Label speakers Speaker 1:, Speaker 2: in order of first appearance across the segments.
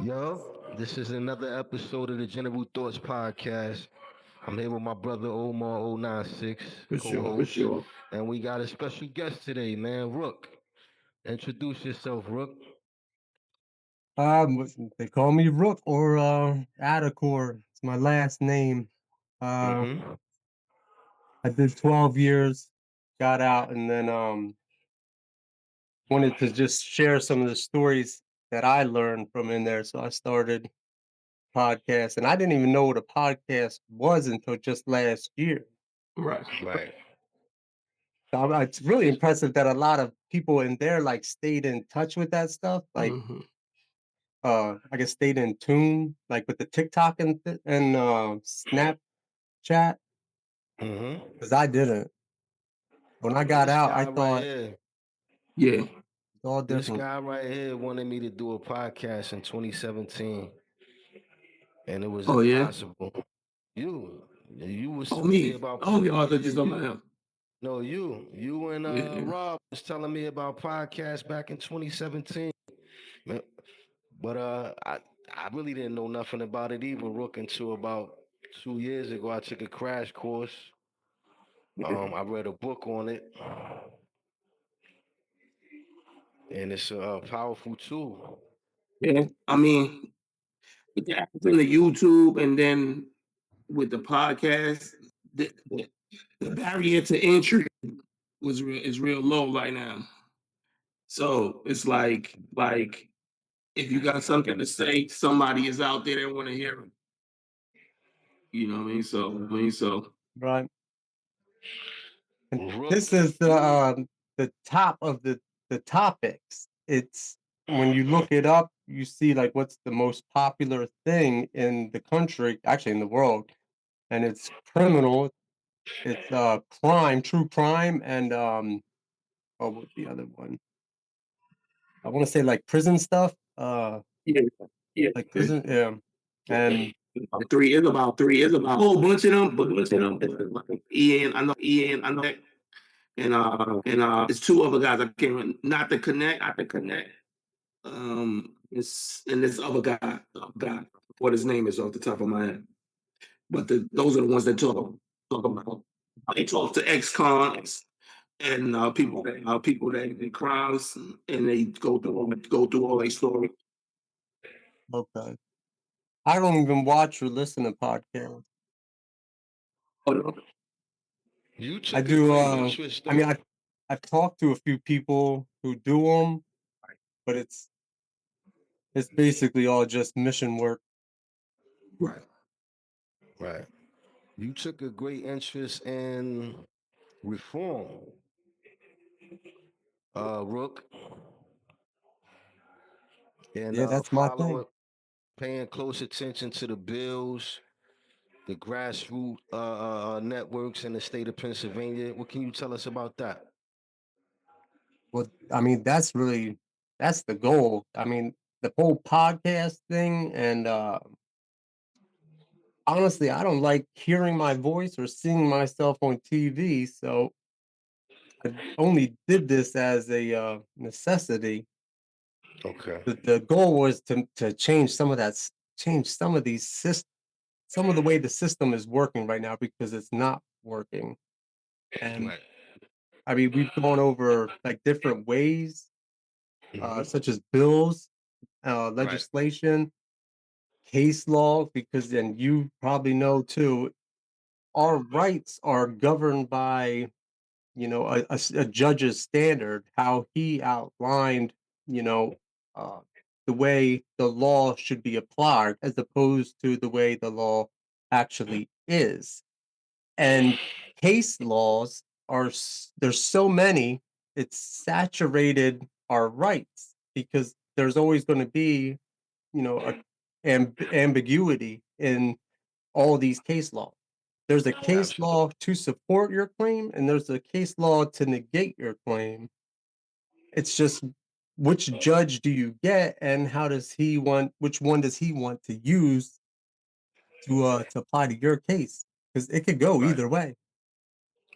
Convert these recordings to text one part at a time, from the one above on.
Speaker 1: Yo, this is another episode of the General Thoughts Podcast. I'm here with my brother Omar ONINESIX,
Speaker 2: For sure, for
Speaker 1: co-host,
Speaker 2: sure.
Speaker 1: and we got a special guest today, man, Rook. Introduce yourself, Rook.
Speaker 3: They call me Rook or Adacor. It's my last name. Uh,
Speaker 1: Mm-hmm.
Speaker 3: I did 12 years, got out, and then wanted to just share some of the stories that I learned from in there. So I started podcast, and I didn't even know what a podcast was until just last year.
Speaker 2: Right.
Speaker 1: Right.
Speaker 3: It's really impressive that a lot of people in there like stayed in touch with that stuff. Like,
Speaker 2: Mm-hmm.
Speaker 3: I guess stayed in tune, like with the TikTok and Snapchat,
Speaker 1: Mm-hmm.
Speaker 3: because I didn't. When I got
Speaker 1: This
Speaker 3: out, I
Speaker 1: guy right
Speaker 3: thought
Speaker 1: here,
Speaker 2: Yeah.
Speaker 3: it's all
Speaker 1: this
Speaker 3: different.
Speaker 1: guy right here wanted me to do a podcast in 2017, and it was
Speaker 2: Oh yeah.
Speaker 1: impossible. You was
Speaker 2: Oh
Speaker 1: telling me
Speaker 2: me.
Speaker 1: about
Speaker 2: Oh y'all
Speaker 1: yeah,
Speaker 2: thought just on my him.
Speaker 1: no, you and
Speaker 2: Yeah.
Speaker 1: Rob was telling me about podcasts back in 2017. Man, but I really didn't know nothing about it either, Rook, until about 2 years ago. I took a crash course.
Speaker 2: Yeah.
Speaker 1: I read a book on it, and it's a powerful tool.
Speaker 2: Yeah. I mean, with the from the YouTube and then with the podcast, the barrier to entry is real low right now. So it's like if you got something to say, somebody is out there that want to hear it. You know what I mean? So
Speaker 3: Right. And
Speaker 1: Rook,
Speaker 3: this is the top of the topics. It's when you look it up, you see like what's the most popular thing in the country, actually in the world, and it's criminal. It's crime, true crime, and what's the other one? I want to say like prison stuff.
Speaker 2: yeah, yeah.
Speaker 3: Like prison, yeah. And
Speaker 2: Three is about a whole bunch of them, but bunch of them. Like Ian, I know that, and it's two other guys. I can't remember, not the connect. It's and this other guy, what his name is off the top of my head. But those are the ones that talk about. They talk to ex-cons and people that did crimes, and they go through all their story.
Speaker 3: okay, I don't even watch or listen to podcasts.
Speaker 2: Oh,
Speaker 1: you
Speaker 3: I
Speaker 1: took a
Speaker 3: do.
Speaker 1: great interest,
Speaker 3: I mean,
Speaker 1: though.
Speaker 3: I've talked to a few people who do them, but it's basically all just mission work.
Speaker 2: right.
Speaker 1: Right. You took a great interest in reform, Rook, and
Speaker 3: Yeah, that's my thing.
Speaker 1: following, paying close attention to the bills, the grassroots networks in the state of Pennsylvania. What can you tell us about that?
Speaker 3: Well, I mean, that's the goal. I mean, the whole podcast thing, and honestly, I don't like hearing my voice or seeing myself on TV, so I only did this as a necessity.
Speaker 1: Okay.
Speaker 3: The goal was to change some of change some of these some of the way the system is working right now because it's not working. And
Speaker 1: Right.
Speaker 3: I mean, we've gone over like different ways,
Speaker 1: Mm-hmm.
Speaker 3: such as bills,
Speaker 1: Right.
Speaker 3: legislation, case law, because then you probably know too, our rights are governed by, a judge's standard, how he outlined, you know, uh, the way the law should be applied as opposed to the way the law actually is. And case laws there's so many, it's saturated our rights because there's always going to be, a ambiguity in all these case laws. There's a case
Speaker 1: Absolutely.
Speaker 3: law to support your claim, and there's a case law to negate your claim. It's just which judge do you get, and how does he want? Which one does he want to use to apply to your case? Because it could go
Speaker 1: Right.
Speaker 3: either way,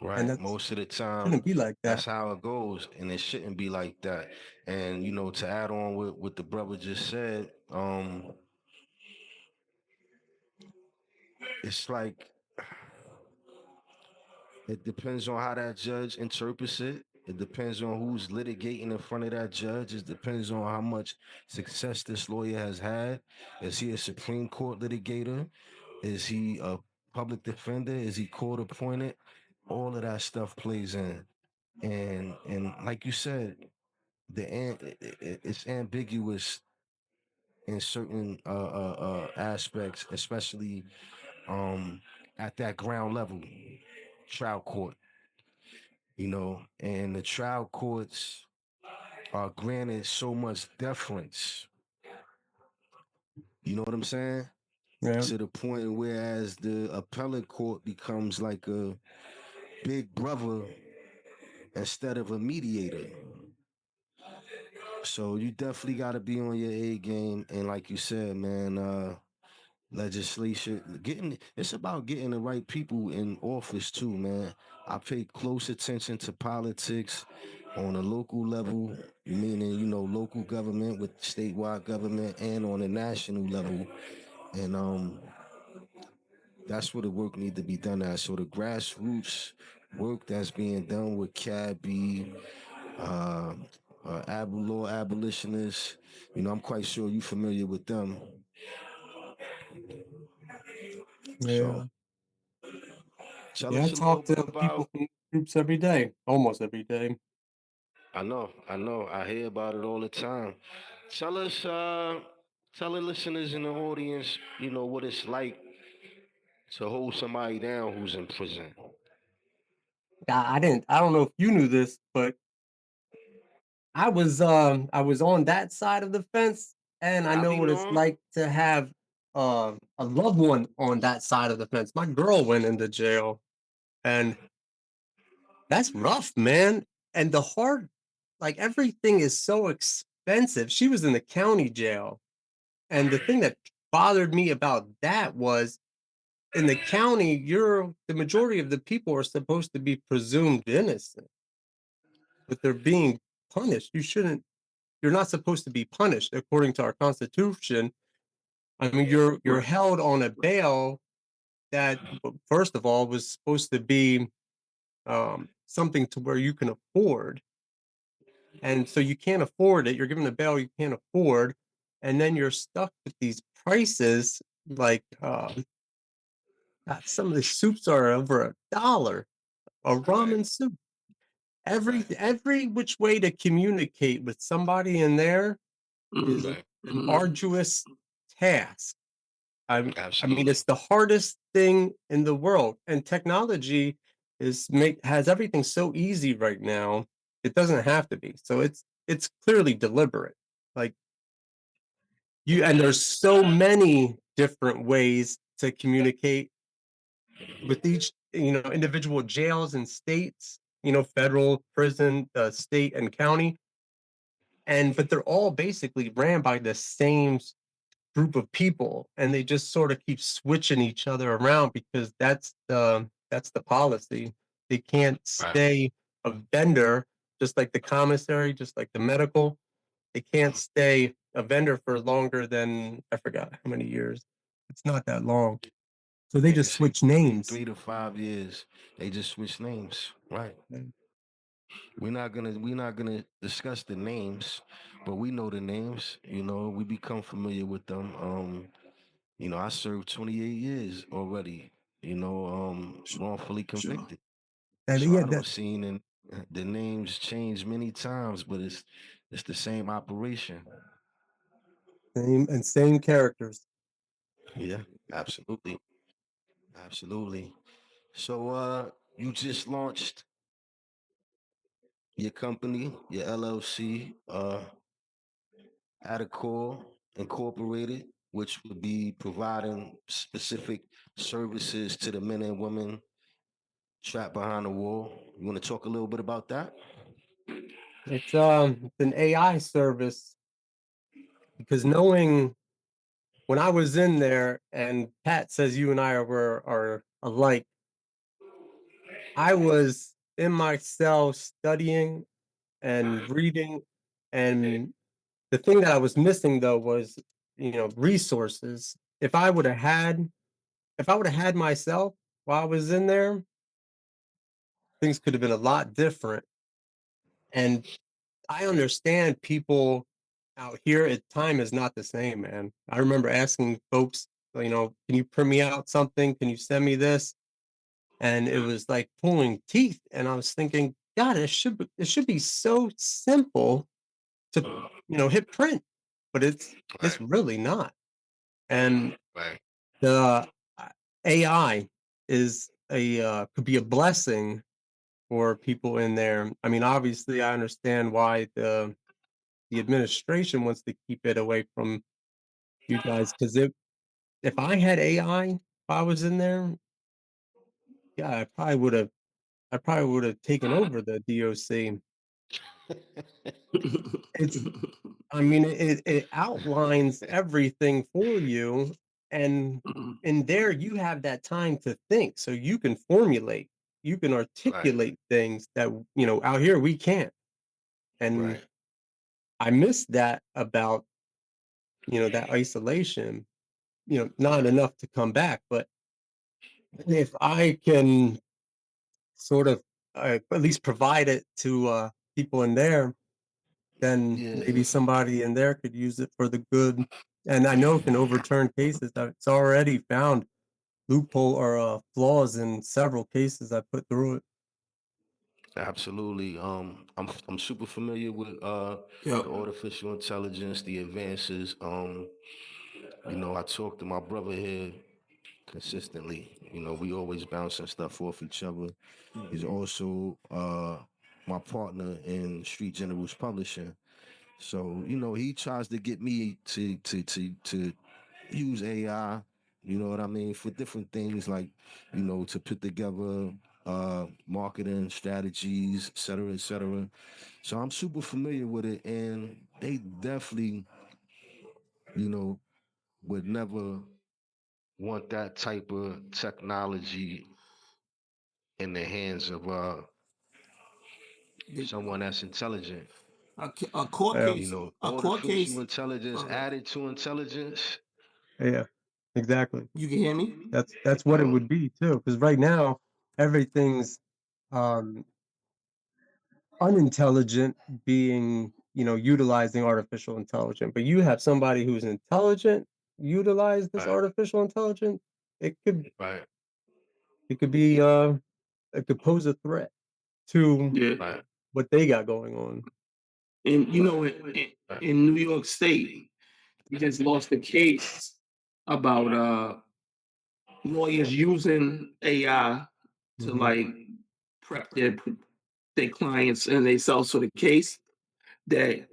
Speaker 3: and
Speaker 1: Right.
Speaker 3: that
Speaker 1: Most of the time,
Speaker 3: shouldn't be like
Speaker 1: that's
Speaker 3: that.
Speaker 1: how it goes, and it shouldn't be like that. And to add on what the brother just said, Um, it's like it depends on how that judge interprets it. It depends on who's litigating in front of that judge. It depends on how much success this lawyer has had. Is he a Supreme Court litigator? Is he a public defender? Is he court appointed? All of that stuff plays in. And like you said, it's ambiguous in certain aspects, especially at that ground level, trial court. And the trial courts are granted so much deference. You know what I'm saying?
Speaker 3: Yeah.
Speaker 1: To the point whereas the appellate court becomes like a big brother instead of a mediator. So you definitely got to be on your A game, and like you said, man, legislation it's about getting the right people in office too, man. I pay close attention to politics on a local level, meaning local government with statewide government, and on a national level, and that's where the work need to be done at. So the grassroots work that's being done with CAB, uh, law abolitionists, I'm quite sure you're familiar with them.
Speaker 3: Yeah.
Speaker 1: So tell
Speaker 3: Yeah, I
Speaker 1: us a little
Speaker 3: talk
Speaker 1: bit
Speaker 3: to
Speaker 1: about.
Speaker 3: people from groups every day, almost every day.
Speaker 1: I know, I hear about it all the time. Tell us, tell the listeners in the audience, what it's like to hold somebody down who's in prison.
Speaker 3: I don't know if you knew this, but I was on that side of the fence, and I
Speaker 1: I
Speaker 3: know
Speaker 1: be
Speaker 3: what it's
Speaker 1: knowing.
Speaker 3: like to have a loved one on that side of the fence. My girl went into jail, and that's rough, man. And like everything is so expensive. She was in the county jail, and the thing that bothered me about that was in the county, the majority of the people are supposed to be presumed innocent, but they're being punished. You're not supposed to be punished according to our constitution. I mean, you're
Speaker 2: Right.
Speaker 3: held on a bail that, first of all, was supposed to be something to where you can afford, and so you can't afford it. You're given a bail you can't afford, and then you're stuck with these prices. Like some of the soups are over $1, a
Speaker 1: Right,
Speaker 3: ramen soup. Every which way to communicate with somebody in there is
Speaker 2: Mhm.
Speaker 1: right,
Speaker 3: an
Speaker 2: Mhm.
Speaker 3: arduous task. I mean,
Speaker 1: absolutely.
Speaker 3: it's the hardest thing in the world, and technology has everything so easy right now. It doesn't have to be. So it's clearly deliberate. Like and there's so many different ways to communicate with each, individual jails and states, federal, prison, state and county. But they're all basically ran by the same group of people, and they just sort of keep switching each other around because that's the policy. They can't
Speaker 1: Right,
Speaker 3: stay a vendor, just like the commissary, just like the medical. They can't stay a vendor for longer than, I forgot how many years. It's not that long. So they
Speaker 1: yeah,
Speaker 3: just
Speaker 1: it's like
Speaker 3: switch names.
Speaker 1: 3 to 5 years. They just switch names. Right.
Speaker 3: And
Speaker 1: We're not gonna discuss the names, but we know the names. We become familiar with them. I served 28 years already. Wrongfully
Speaker 2: Sure.
Speaker 1: convicted. So
Speaker 3: yeah,
Speaker 1: I don't
Speaker 3: that
Speaker 1: seen the names change many times, but it's the same operation.
Speaker 3: same characters.
Speaker 1: Yeah, absolutely, absolutely. So you just launched your company, your LLC, Atacor Incorporated, which would be providing specific services to the men and women trapped behind the wall. You want to talk a little bit about that?
Speaker 3: It's an AI service because knowing when I was in there, and Pat says you and I are alike. I was in my cell studying and reading, and the thing that I was missing though was resources. If I would have had myself while I was in there, things could have been a lot different. And I understand people out here at time is not the same, man. I remember asking folks, can you print me out something? Can you send me this? And it was like pulling teeth. And I was thinking, God, it should be so simple to hit print, but it's
Speaker 1: Right.
Speaker 3: really not. And
Speaker 1: Right.
Speaker 3: the AI is a could be a blessing for people in there. I mean, obviously, I understand why the administration wants to keep it away from you guys, because if I had AI, if I was in there, yeah, I probably would have taken over the DOC. It's I mean, it outlines everything for you, and in there you have that time to think, so you can formulate, you can
Speaker 1: Right.
Speaker 3: articulate things that out here we can't. And
Speaker 1: Right.
Speaker 3: I miss that about that isolation. Not enough to come back, but if I can sort of at least provide it to people in there, then
Speaker 1: Yeah.
Speaker 3: maybe somebody in there could use it for the good. And I know it can overturn cases. It's already found loophole or flaws in several cases I put through it.
Speaker 1: Absolutely. I'm super familiar with
Speaker 2: Yep.
Speaker 1: the artificial intelligence, the advances. I talk to my brother here consistently. We always bouncing stuff off each other. He's also my partner in Street Generals Publishing. So, he tries to get me to use AI, you know what I mean, for different things like, to put together marketing strategies, et cetera, et cetera. So I'm super familiar with it, and they definitely, you know, would never want that type of technology in the hands of someone that's intelligent.
Speaker 2: A court
Speaker 3: Yeah,
Speaker 2: case, a court
Speaker 1: Artificial
Speaker 2: case.
Speaker 1: intelligence
Speaker 2: Okay.
Speaker 1: added to intelligence.
Speaker 3: yeah, exactly.
Speaker 2: You can hear me?
Speaker 3: That's what it
Speaker 1: Um,
Speaker 3: would be too. Because right now everything's um, unintelligent being utilizing artificial intelligence, but you have somebody who's intelligent utilize this
Speaker 1: right,
Speaker 3: artificial intelligence. It could
Speaker 1: right,
Speaker 3: it could be it could pose a threat to
Speaker 2: Yeah.
Speaker 1: right,
Speaker 3: what they got going on.
Speaker 2: And
Speaker 1: right,
Speaker 2: in New York State, we just lost a case about lawyers using AI to
Speaker 3: Hmm.
Speaker 2: like prep their clients and themselves for the case. That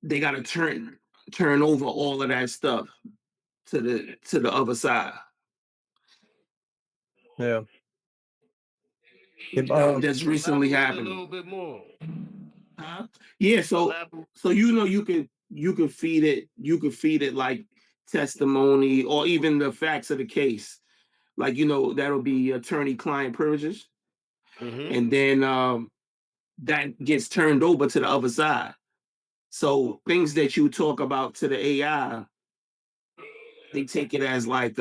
Speaker 2: they got to turn over all of that stuff to the other side.
Speaker 3: Yeah. If,
Speaker 2: That's recently
Speaker 1: elaborate a
Speaker 2: happened.
Speaker 1: little bit more.
Speaker 2: Huh? Yeah,
Speaker 1: Elaborate.
Speaker 2: so you could feed it like testimony or even the facts of the case. Like that'll be attorney-client privileges,
Speaker 1: Mm-hmm.
Speaker 2: and then that gets turned over to the other side. So things that you talk about to the AI, they take it as like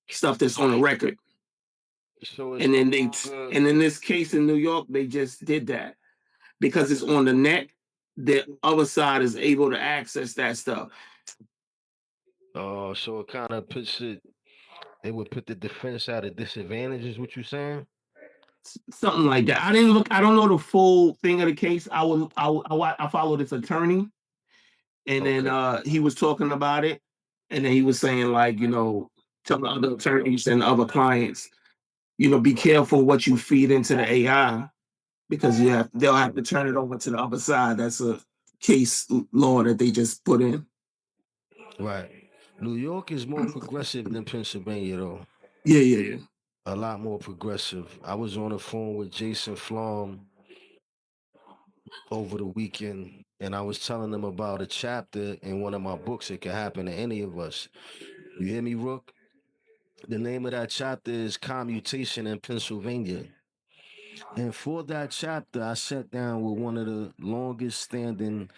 Speaker 2: stuff that's on a record.
Speaker 1: So it's
Speaker 2: And
Speaker 1: no
Speaker 2: then
Speaker 1: longer.
Speaker 2: and in this case in New York, they just did that because it's on the net. The other side is able to access that stuff.
Speaker 1: So it kind of puts it. It would put the defense at a disadvantage. Is what you're saying?
Speaker 2: Something like that. I didn't look. I don't know the full thing of the case. I followed this attorney, and then
Speaker 1: Okay.
Speaker 2: he was talking about it, and then he was saying like tell the other attorneys and other clients, be careful what you feed into the AI because they'll have to turn it over to the other side. That's a case law that they just put in.
Speaker 1: Right. New York is more progressive than Pennsylvania, though.
Speaker 2: Yeah, yeah, yeah.
Speaker 1: A lot more progressive. I was on the phone with Jason Flom over the weekend, and I was telling them about a chapter in one of my books. It could happen to any of us. You hear me, Rook? The name of that chapter is Commutation in Pennsylvania. And for that chapter, I sat down with one of the longest standing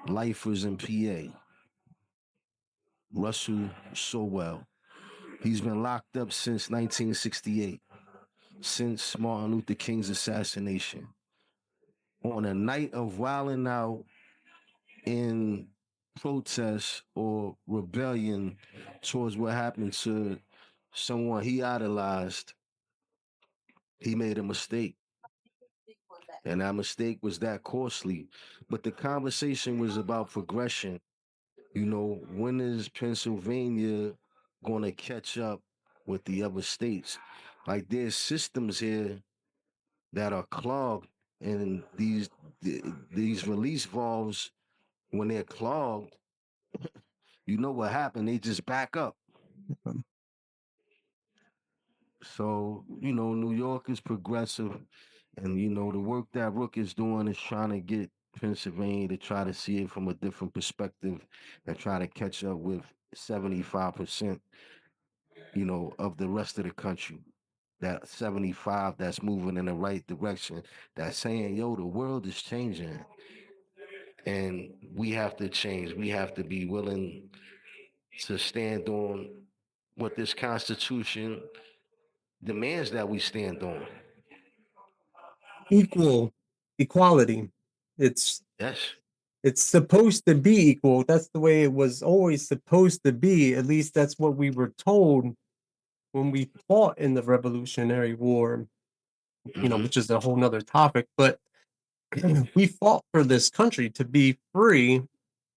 Speaker 1: lifers in PA. Russell Sowell. He's been locked up since 1968, since Martin Luther King's assassination. On a night of wilding out in protest or rebellion towards what happened to someone he idolized, he made a mistake. And that mistake was that costly. But the conversation was about progression. You know, when is Pennsylvania going to catch up with the other states? Like, there's systems here that are clogged, and these release valves, when they're clogged, you know what happened? They just back up.
Speaker 3: Um,
Speaker 1: So, you know, New York is progressive, and you know, the work that Rook is doing is trying to get Pennsylvania to try to see it from a different perspective and try to catch up with 75%, you know, of the rest of the country. That 75 that's moving in the right direction, that's saying, yo, the world is changing. And we have to change. We have to be willing to stand on what this Constitution demands that we stand on.
Speaker 3: Equality. It's
Speaker 1: Yes.
Speaker 3: it's supposed to be equal. That's the way it was always supposed to be. At least that's what we were told when we fought in the Revolutionary War,
Speaker 1: Mm-hmm.
Speaker 3: which is a whole nother topic. But we fought for this country to be free,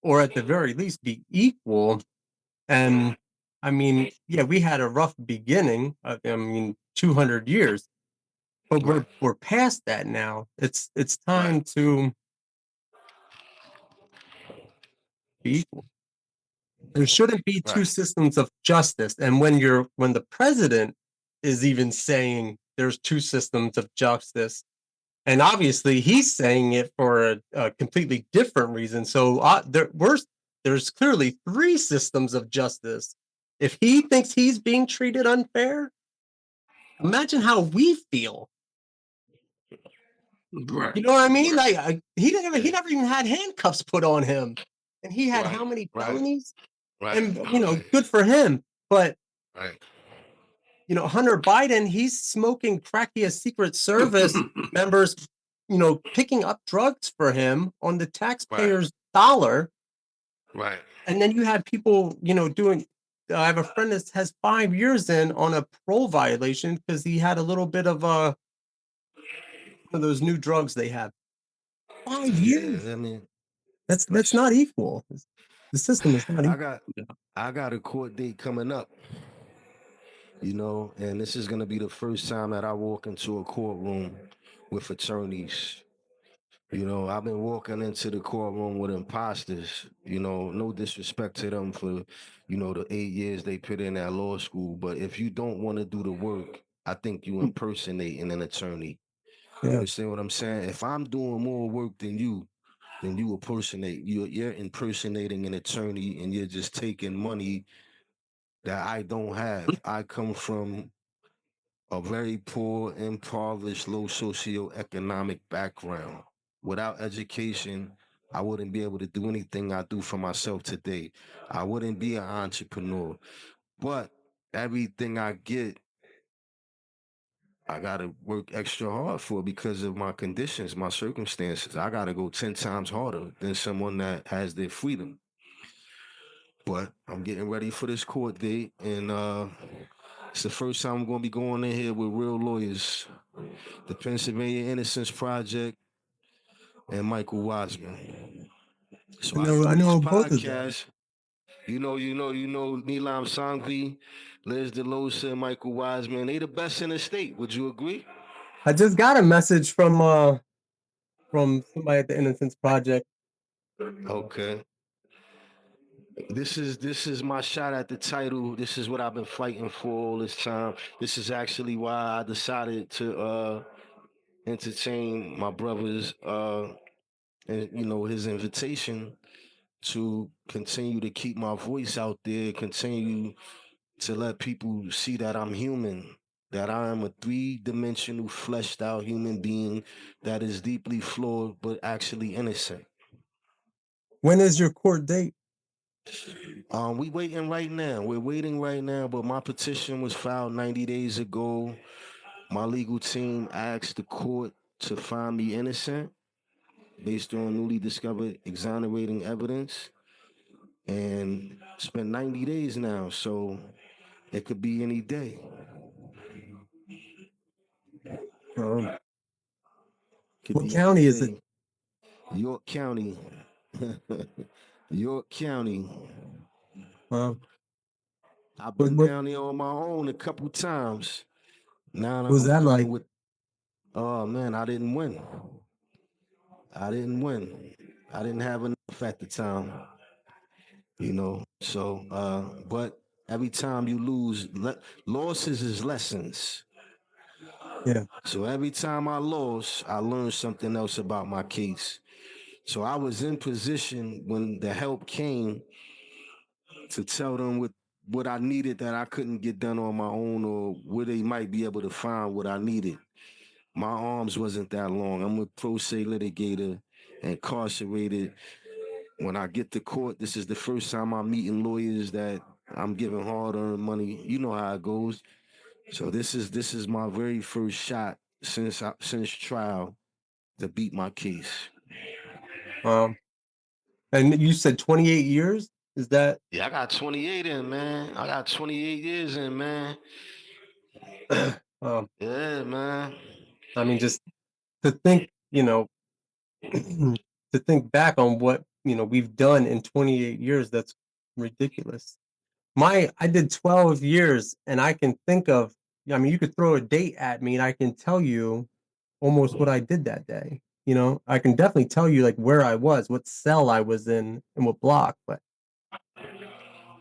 Speaker 3: or at the very least be equal. And I mean, yeah, we had a rough beginning. I mean, 200 years, but
Speaker 1: Right.
Speaker 3: we're past that now. It's
Speaker 1: Right.
Speaker 3: time to be equal. There shouldn't be two
Speaker 1: Right.
Speaker 3: systems of justice. And when the president is even saying there's two systems of justice, and obviously he's saying it for a completely different reason. So there's clearly three systems of justice. If he thinks he's being treated unfair, imagine how we feel.
Speaker 2: Right.
Speaker 3: You know what I mean?
Speaker 2: Right.
Speaker 3: Like he never even had handcuffs put on him, and he had
Speaker 1: Right.
Speaker 3: how many
Speaker 1: Right.
Speaker 3: felonies?
Speaker 1: Right.
Speaker 3: And good for him. But
Speaker 1: Right.
Speaker 3: Hunter Biden, he's smoking crack. He has Secret Service members, picking up drugs for him on the
Speaker 1: Right.
Speaker 3: taxpayer's dollar.
Speaker 1: Right.
Speaker 3: And then you have people, doing. I have a friend that has 5 years in on a parole violation because he had a little bit of one of those new drugs they have. 5 years.
Speaker 1: Yeah. I mean,
Speaker 3: That's not equal. The system is not
Speaker 1: I
Speaker 3: equal.
Speaker 1: got I got a court date coming up. You know, and this is gonna be the first time that I walk into a courtroom with attorneys. You know, I've been walking into the courtroom with imposters. You know, no disrespect to them for, you know, the 8 years they put in at law school. But if you don't want to do the work, I think you impersonating an attorney. You
Speaker 3: Yeah.
Speaker 1: understand what I'm saying? If I'm doing more work than you impersonate. You're impersonating an attorney, and you're just taking money that I don't have. I come from a very poor, impoverished, low socioeconomic background. Without education, I wouldn't be able to do anything I do for myself today. I wouldn't be an entrepreneur. But everything I get, I gotta work extra hard for because of my conditions, my circumstances. I gotta go 10 times harder than someone that has their freedom. But I'm getting ready for this court date, and it's the first time I'm gonna be going in here with real lawyers. The Pennsylvania Innocence Project and Michael Wiseman. So I do
Speaker 3: I
Speaker 1: these
Speaker 3: know both of them.
Speaker 1: podcasts. You know, Neelam Sangvi, Liz DeLosa, and Michael Wiseman. They the best in the state. Would you agree?
Speaker 3: I just got a message from somebody at the Innocence Project.
Speaker 1: Okay. This is my shot at the title. This is what I've been fighting for all this time. This is actually why I decided to entertain my brother's and you know his invitation to continue to keep my voice out there, continue to let people see that I'm human, that I am a three-dimensional, fleshed out human being that is deeply flawed but actually innocent.
Speaker 3: When is your court date?
Speaker 1: We waiting right now. We're waiting right now, but my petition was filed 90 days ago. My legal team asked the court to find me innocent based on newly discovered exonerating evidence, and it's been 90 days now, so it could be any day.
Speaker 3: Um,
Speaker 1: Could
Speaker 3: what
Speaker 1: be any
Speaker 3: county is it?
Speaker 1: day. York County. York County.
Speaker 3: Um,
Speaker 1: I've
Speaker 3: what
Speaker 1: been
Speaker 3: what
Speaker 1: down there on my own a couple times. Now
Speaker 3: was
Speaker 1: I'm
Speaker 3: that
Speaker 1: coming
Speaker 3: like?
Speaker 1: with. Oh man, I didn't win. I didn't win. I didn't have enough at the time. So but every time you lose, losses is lessons.
Speaker 3: Yeah.
Speaker 1: So every time I lost, I learned something else about my case. So I was in position when the help came to tell them what I needed that I couldn't get done on my own, or where they might be able to find what I needed. My arms wasn't that long. I'm a pro se litigator, incarcerated. When I get to court, this is the first time I'm meeting lawyers that I'm giving hard-earned money. You know how it goes. So this is my very first shot since trial to beat my case.
Speaker 3: Um, and you said 28 years? Is that?
Speaker 1: Yeah, I got 28 in, man. I got 28 years in, man.
Speaker 3: um,
Speaker 1: Yeah, man.
Speaker 3: I mean, just to think, to think back on what we've done in 28 years, that's ridiculous. I did 12 years, and I can think of. I mean, you could throw a date at me, and I can tell you almost what I did that day. I can definitely tell you like where I was, what cell I was in, and what block. But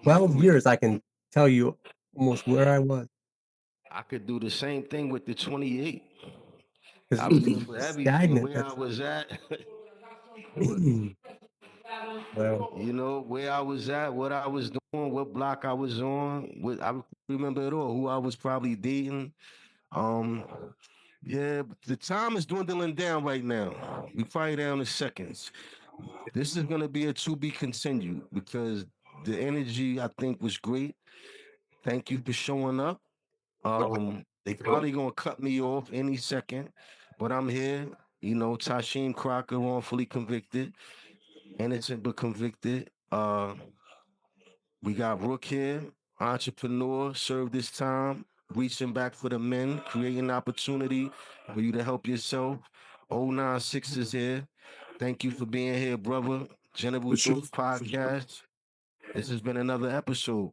Speaker 3: 12 years, I can tell you almost where I was
Speaker 1: I could do the same thing with the 28.
Speaker 3: because
Speaker 1: I
Speaker 3: you're
Speaker 1: remember everything,
Speaker 3: stagnant.
Speaker 1: where I
Speaker 3: That's
Speaker 1: was at.
Speaker 3: well,
Speaker 1: Where I was at, what I was doing, what block I was on. I remember it all. Who I was probably dating. Um, yeah, but the time is dwindling down right now. We probably down to seconds. This is gonna be a to be continued because the energy I think was great. Thank you for showing up. They probably gonna cut me off any second, but I'm here. Tysheem Crocker wrongfully convicted, innocent but convicted. We got Rook here, entrepreneur, served this time, reaching back for the men, creating opportunity for you to help yourself. ONINESIX is here. Thank you for being here, brother. General
Speaker 2: For sure.
Speaker 1: Thoughts Podcast. This has been another episode.